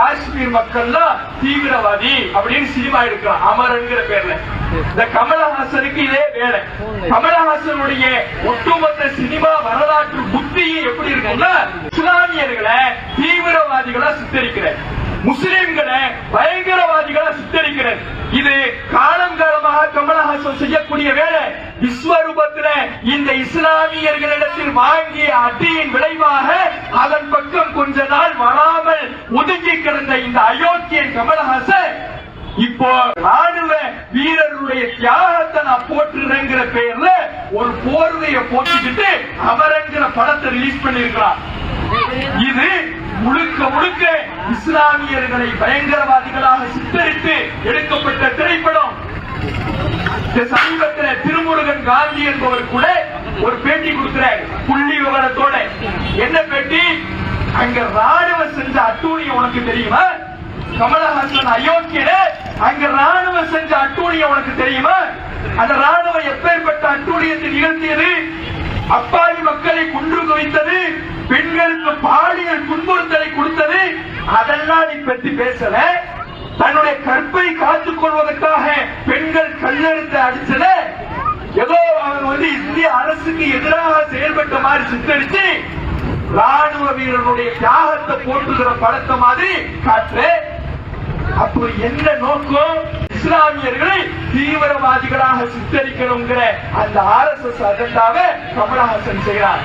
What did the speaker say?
காஷ்மீர் மக்கள்லாம் தீவிரவாதி அப்படின்னு சினிமா எடுக்கிறான் அமரன்கிற பேர்ல. இந்த கமலஹாசனுக்கு இதே வேலை. கமலஹாசனுடைய ஒட்டுமொத்த சினிமா வரலாற்று புத்தியும் எப்படி இருக்கும்னா, இஸ்லாமியர்களை தீவிரவாதிகளா சித்தரிக்கிறார், முஸ்லிம்களை பயங்கரவாதிகளா சித்தரிக்கிறார். இது காலம் காலமாக கமலஹாசன் செய்யக்கூடிய வேலை. விஸ்வரூபத்தில் இந்த இஸ்லாமியர்களிடத்தில் வாங்கிய அடியின் விளைவாக அதன் பக்கம் கொஞ்ச நாள் வராமல் ஒதுங்கி கிடந்த இந்த அயோக்கியன் கமலஹாசன் இப்போ ராணுவ வீரர்களுடைய தியாகத்தை நான் போட்டுறேங்கிற பெயர்ல ஒரு போர்வையை போட்டுக்கிட்டு அமரங்கிற படத்தை ரிலீஸ் பண்ணிருக்கிறார். இது முழுக்க முழுக்க இஸ்லாமியர்களை பயங்கரவாதிகளாக சித்தரித்து எடுக்கப்பட்ட திரைப்படம். சமீபத்தில் திருமுருகன் காந்தி என்பவர் கூட ஒரு பேட்டி கொடுக்கிறார் புள்ளி விவரத்தோட. என்ன பேட்டி? அங்க ராணுவ செஞ்ச அட்டூழியம் உனக்கு தெரியுமா? கமலஹாசன் அயோக்கியனே, அங்க ராணுவம் செஞ்ச அட்டூழியம் உனக்கு தெரியுமா? அந்த ராணுவம் எப்பேற்பட்ட அட்டூழியத்தை நிகழ்த்தியது? அப்பாவி மக்களை கொன்று குவித்தது, பெண்களுக்கு பாலியல் துன்புறுத்தலை கொடுத்தது. அதெல்லாம் நீ பற்றி பேசல. தன்னுடைய கற்பை காத்துக் கொள்வதற்காக பெண்கள் கல்லெடுத்து அடிச்சத ஏதோ அவன் இந்திய அரசுக்கு எதிராக செயல்பட்ட மாதிரி சித்தரிச்சு ராணுவ வீரர்களுடைய தியாகத்தை போட்டுகிற படத்தை மாதிரி காற்று. அப்போ என்ன நோக்கம்? இஸ்லாமியர்களை தீவிரவாதிகளாக சித்தரிக்கணுங்கிற அந்த RSS அஜெண்டாவை கமலஹாசன் செய்கிறார்.